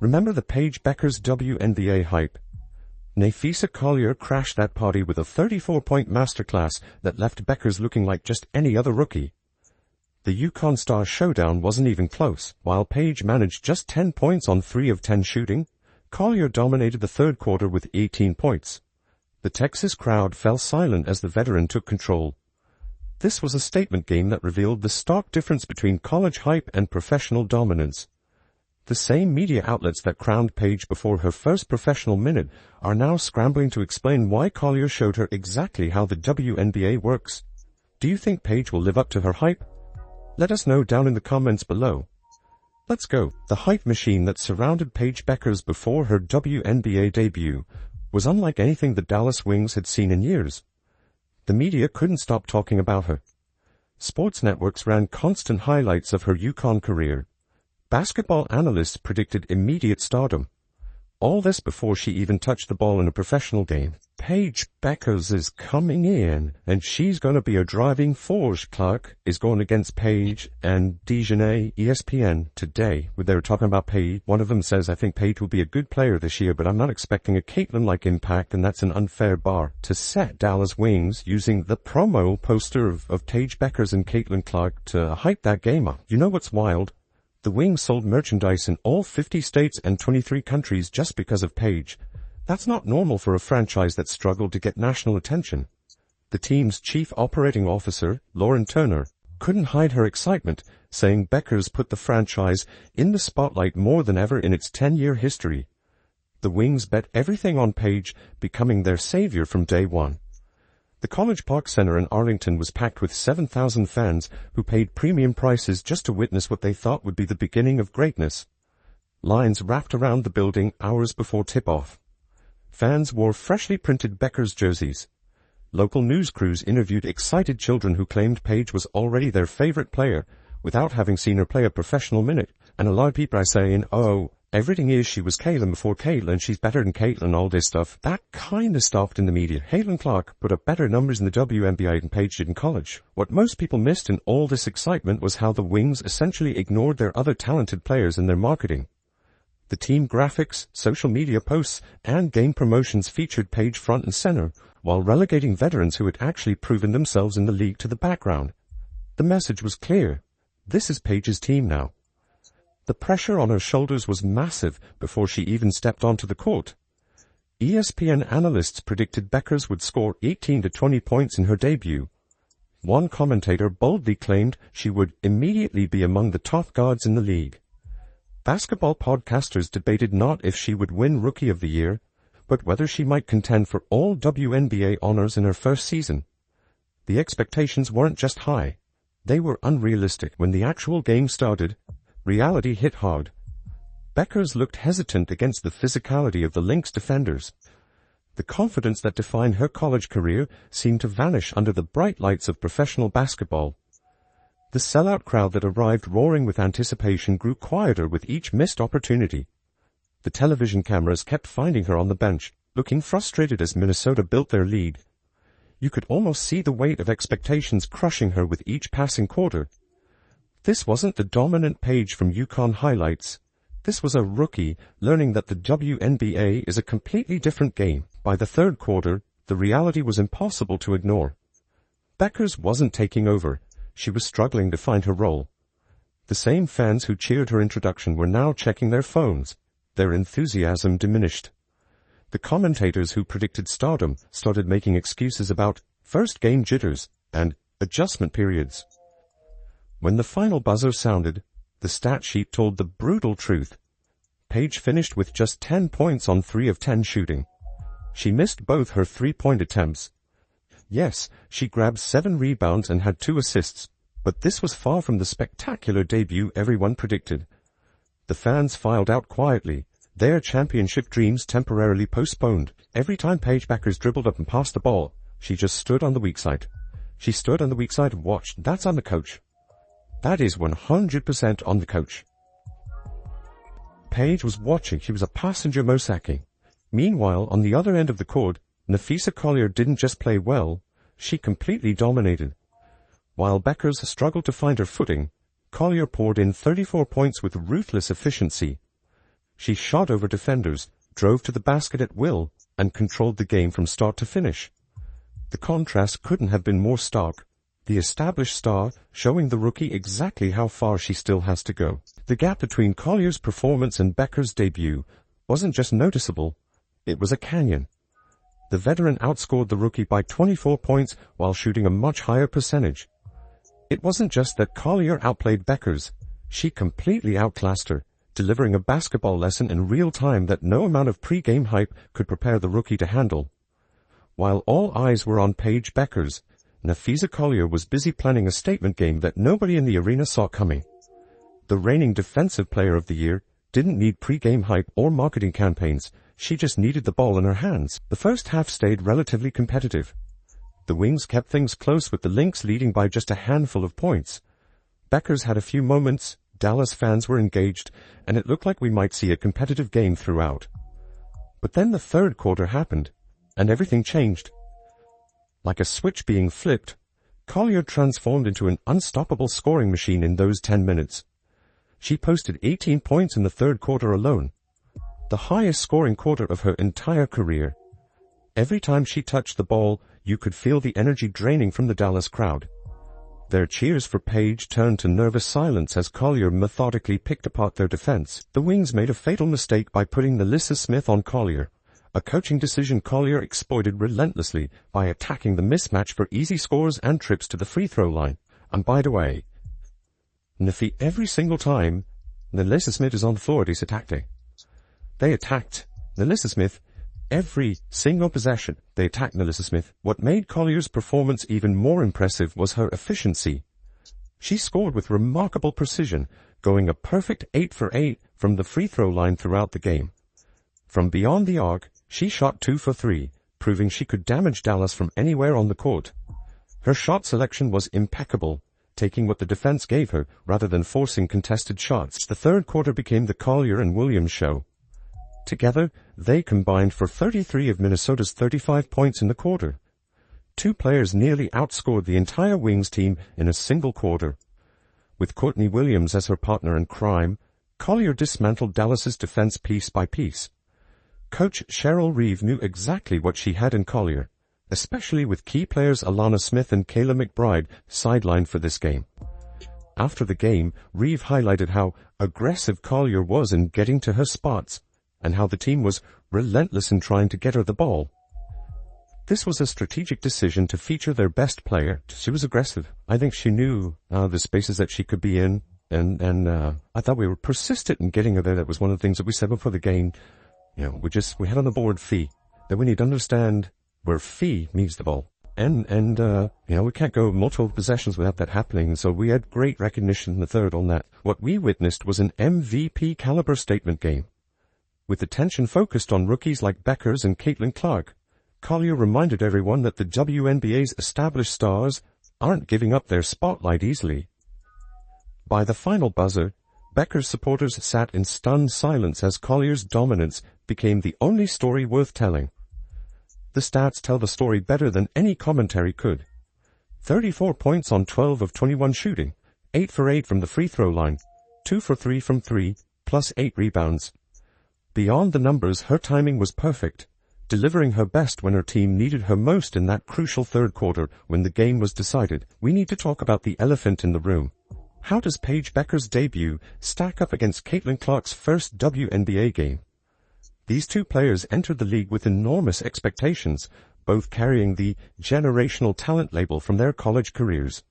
Remember the Paige Bueckers WNBA hype? Napheesa Collier crashed that party with a 34-point masterclass that left Bueckers looking like just any other rookie. The UConn Star showdown wasn't even close. While Paige managed just 10 points on 3 of 10 shooting, Collier dominated the third quarter with 18 points. The Texas crowd fell silent as the veteran took control. This was a statement game that revealed the stark difference between college hype and professional dominance. The same media outlets that crowned Paige before her first professional minute are now scrambling to explain why Collier showed her exactly how the WNBA works. Do you think Paige will live up to her hype? Let us know down in the comments below. Let's go. The hype machine that surrounded Paige Bueckers before her WNBA debut was unlike anything the Dallas Wings had seen in years. The media couldn't stop talking about her. Sports networks ran constant highlights of her UConn career. Basketball analysts predicted immediate stardom. All this before she even touched the ball in a professional game. Paige Bueckers is coming in, and she's going to be a driving force. Clark is going against Paige and Dejanay. ESPN today, where they were talking about Paige. One of them says, I think Paige will be a good player this year, but I'm not expecting a Caitlin-like impact, and that's an unfair bar to set. Dallas Wings using the promo poster of Paige Bueckers and Caitlin Clark to hype that game up. You know what's wild? The Wings sold merchandise in all 50 states and 23 countries just because of Paige. That's not normal for a franchise that struggled to get national attention. The team's chief operating officer, Lauren Turner, couldn't hide her excitement, saying Bueckers put the franchise in the spotlight more than ever in its 10-year history. The Wings bet everything on Paige becoming their savior from day one. The College Park Center in Arlington was packed with 7,000 fans who paid premium prices just to witness what they thought would be the beginning of greatness. Lines wrapped around the building hours before tip-off. Fans wore freshly printed Bueckers jerseys. Local news crews interviewed excited children who claimed Paige was already their favorite player without having seen her play a professional minute. And a lot of people are saying, oh, everything is she was Caitlin before Caitlin, she's better than Caitlin, all this stuff. That kind of stopped in the media. Caitlin Clark put up better numbers in the WNBA than Paige did in college. What most people missed in all this excitement was how the Wings essentially ignored their other talented players in their marketing. The team graphics, social media posts, and game promotions featured Paige front and center, while relegating veterans who had actually proven themselves in the league to the background. The message was clear. This is Paige's team now. The pressure on her shoulders was massive before she even stepped onto the court. ESPN analysts predicted Bueckers would score 18 to 20 points in her debut. One commentator boldly claimed she would immediately be among the top guards in the league. Basketball podcasters debated not if she would win Rookie of the Year, but whether she might contend for all WNBA honors in her first season. The expectations weren't just high, they were unrealistic. When the actual game started, reality hit hard. Bueckers looked hesitant against the physicality of the Lynx defenders. The confidence that defined her college career seemed to vanish under the bright lights of professional basketball. The sellout crowd that arrived roaring with anticipation grew quieter with each missed opportunity. The television cameras kept finding her on the bench, looking frustrated as Minnesota built their lead. You could almost see the weight of expectations crushing her with each passing quarter. This wasn't the dominant Paige from UConn highlights. This was a rookie learning that the WNBA is a completely different game. By the third quarter, the reality was impossible to ignore. Bueckers wasn't taking over. She was struggling to find her role. The same fans who cheered her introduction were now checking their phones. Their enthusiasm diminished. The commentators who predicted stardom started making excuses about first-game jitters and adjustment periods. When the final buzzer sounded, the stat sheet told the brutal truth. Paige finished with just 10 points on 3 of 10 shooting. She missed both her 3-point attempts. Yes, she grabbed 7 rebounds and had 2 assists, but this was far from the spectacular debut everyone predicted. The fans filed out quietly, their championship dreams temporarily postponed. Every time Paige Bueckers dribbled up and passed the ball, she just stood on the weak side. She stood on the weak side and watched. That's on the coach. That is 100% on the coach. Paige was watching. She was a passenger Mosaki. Meanwhile, on the other end of the court, Napheesa Collier didn't just play well, she completely dominated. While Bueckers struggled to find her footing, Collier poured in 34 points with ruthless efficiency. She shot over defenders, drove to the basket at will, and controlled the game from start to finish. The contrast couldn't have been more stark. The established star showing the rookie exactly how far she still has to go. The gap between Collier's performance and Bueckers' debut wasn't just noticeable, it was a canyon. The veteran outscored the rookie by 24 points while shooting a much higher percentage. It wasn't just that Collier outplayed Bueckers, she completely outclassed her, delivering a basketball lesson in real time that no amount of pre-game hype could prepare the rookie to handle. While all eyes were on Paige Bueckers, Napheesa Collier was busy planning a statement game that nobody in the arena saw coming. The reigning Defensive Player of the Year didn't need pre-game hype or marketing campaigns, she just needed the ball in her hands. The first half stayed relatively competitive. The Wings kept things close with the Lynx leading by just a handful of points. Bueckers had a few moments, Dallas fans were engaged, and it looked like we might see a competitive game throughout. But then the third quarter happened, and everything changed. Like a switch being flipped, Collier transformed into an unstoppable scoring machine in those 10 minutes. She posted 18 points in the third quarter alone, the highest scoring quarter of her entire career. Every time she touched the ball, you could feel the energy draining from the Dallas crowd. Their cheers for Paige turned to nervous silence as Collier methodically picked apart their defense. The Wings made a fatal mistake by putting Napheesa Smith on Collier, a coaching decision Collier exploited relentlessly by attacking the mismatch for easy scores and trips to the free throw line. And by the way, every single time Napheesa Smith is on the floor, they attacked Napheesa Smith. Every single possession, they attacked Napheesa Smith. What made Collier's performance even more impressive was her efficiency. She scored with remarkable precision, going a perfect 8 for 8 from the free throw line throughout the game. From beyond the arc, she shot 2 for 3, proving she could damage Dallas from anywhere on the court. Her shot selection was impeccable, taking what the defense gave her rather than forcing contested shots. The third quarter became the Collier and Williams show. Together, they combined for 33 of Minnesota's 35 points in the quarter. Two players nearly outscored the entire Wings team in a single quarter. With Courtney Williams as her partner in crime, Collier dismantled Dallas's defense piece by piece. Coach Cheryl Reeve knew exactly what she had in Collier, especially with key players Alana Smith and Kayla McBride sidelined for this game. After the game, Reeve highlighted how aggressive Collier was in getting to her spots, and how the team was relentless in trying to get her the ball. This was a strategic decision to feature their best player. She was aggressive. I think she knew the spaces that she could be in, and I thought we were persistent in getting her there. That was one of the things that we said before the game. We had on the board Fee, that we need to understand where Fee needs the ball. And we can't go multiple possessions without that happening, so we had great recognition in the third on that. What we witnessed was an MVP caliber statement game. With attention focused on rookies like Bueckers and Caitlin Clark, Collier reminded everyone that the WNBA's established stars aren't giving up their spotlight easily. By the final buzzer, Bueckers' supporters sat in stunned silence as Collier's dominance became the only story worth telling. The stats tell the story better than any commentary could. 34 points on 12 of 21 shooting, 8 for 8 from the free throw line, 2 for 3 from 3, plus 8 rebounds. Beyond the numbers, her timing was perfect, delivering her best when her team needed her most in that crucial third quarter when the game was decided. We need to talk about the elephant in the room. How does Paige Bueckers' debut stack up against Caitlin Clark's first WNBA game? These two players entered the league with enormous expectations, both carrying the generational talent label from their college careers.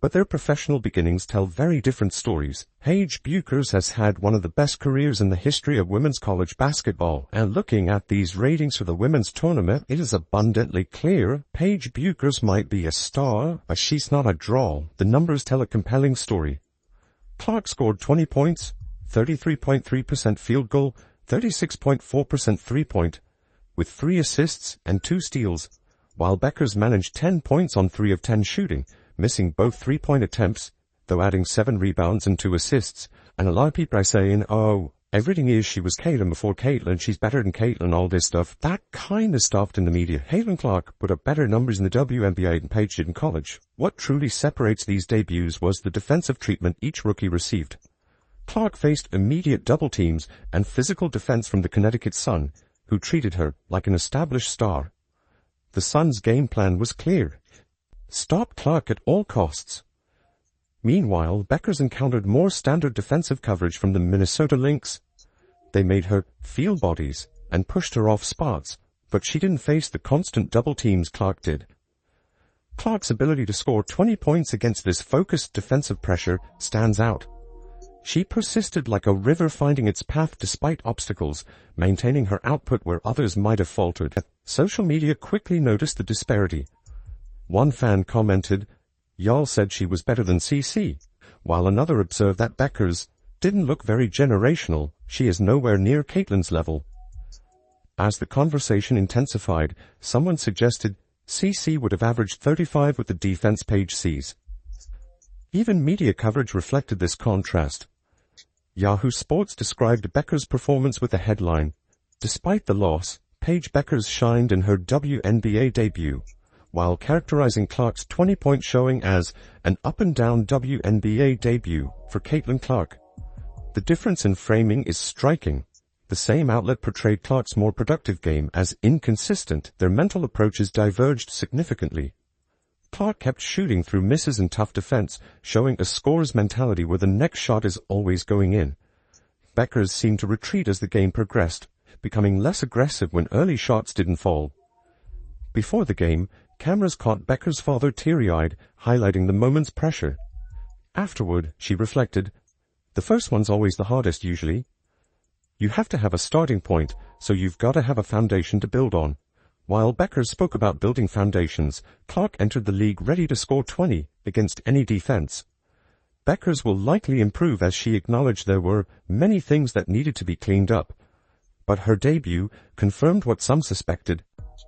But their professional beginnings tell very different stories. Paige Bueckers has had one of the best careers in the history of women's college basketball, and looking at these ratings for the women's tournament, it is abundantly clear Paige Bueckers might be a star, but she's not a draw. The numbers tell a compelling story. Clark scored 20 points, 33.3% field goal, 36.4% three-point, with 3 assists and 2 steals, while Bueckers managed 10 points on 3 of 10 shooting, missing both three-point attempts, though adding 7 rebounds and 2 assists. And a lot of people are saying, everything is she was Caitlin before Caitlin, she's better than Caitlin, all this stuff. That kind of stopped in the media. Caitlin Clark put up better numbers in the WNBA than Paige did in college. What truly separates these debuts was the defensive treatment each rookie received. Clark faced immediate double teams and physical defense from the Connecticut Sun, who treated her like an established star. The Sun's game plan was clear: stop Clark at all costs. Meanwhile, Bueckers encountered more standard defensive coverage from the Minnesota Lynx. They made her feel bodies and pushed her off spots, but she didn't face the constant double teams Clark did. Clark's ability to score 20 points against this focused defensive pressure stands out. She persisted like a river finding its path despite obstacles, maintaining her output where others might have faltered. Social media quickly noticed the disparity. One fan commented, "Y'all said she was better than CC," while another observed that Bueckers didn't look very generational. She is nowhere near Caitlin's level. As the conversation intensified, someone suggested CC would have averaged 35 with the defense Paige sees. Even media coverage reflected this contrast. Yahoo Sports described Bueckers' performance with the headline, "Despite the loss, Paige Bueckers shined in her WNBA debut," while characterizing Clark's 20-point showing as an up-and-down WNBA debut for Caitlin Clark. The difference in framing is striking. The same outlet portrayed Clark's more productive game as inconsistent. Their mental approaches diverged significantly. Clark kept shooting through misses and tough defense, showing a scorer's mentality where the next shot is always going in. Bueckers seemed to retreat as the game progressed, becoming less aggressive when early shots didn't fall. Before the game, cameras caught Bueckers' father teary-eyed, highlighting the moment's pressure. Afterward, she reflected, "The first one's always the hardest usually. You have to have a starting point, so you've got to have a foundation to build on." While Bueckers spoke about building foundations, Clark entered the league ready to score 20 against any defense. Bueckers will likely improve as she acknowledged there were many things that needed to be cleaned up. But her debut confirmed what some suspected.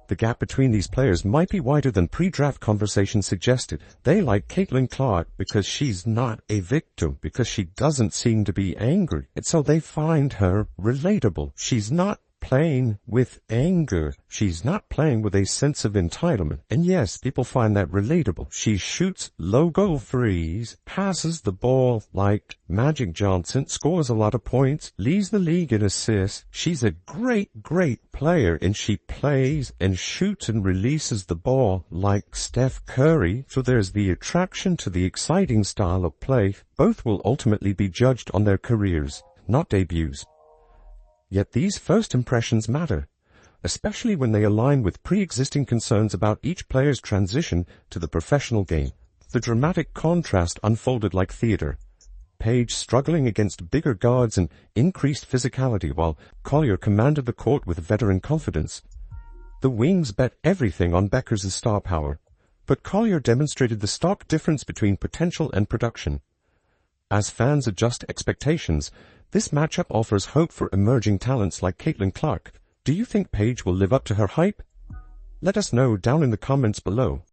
The gap between these players might be wider than pre-draft conversations suggested. They like Caitlin Clark because she's not a victim, because she doesn't seem to be angry, and so they find her relatable. She's not playing with anger. She's not playing with a sense of entitlement. And yes, people find that relatable. She shoots logo threes, passes the ball like Magic Johnson, scores a lot of points, leads the league in assists. She's a great player, and she plays and shoots and releases the ball like Steph Curry. So there's the attraction to the exciting style of play. Both will ultimately be judged on their careers, not debuts. Yet these first impressions matter, especially when they align with pre-existing concerns about each player's transition to the professional game. The dramatic contrast unfolded like theater. Paige struggling against bigger guards and increased physicality, while Collier commanded the court with veteran confidence. The wings bet everything on Bueckers' star power, but Collier demonstrated the stark difference between potential and production. As fans adjust expectations, this matchup offers hope for emerging talents like Caitlin Clark. Do you think Paige will live up to her hype? Let us know down in the comments below.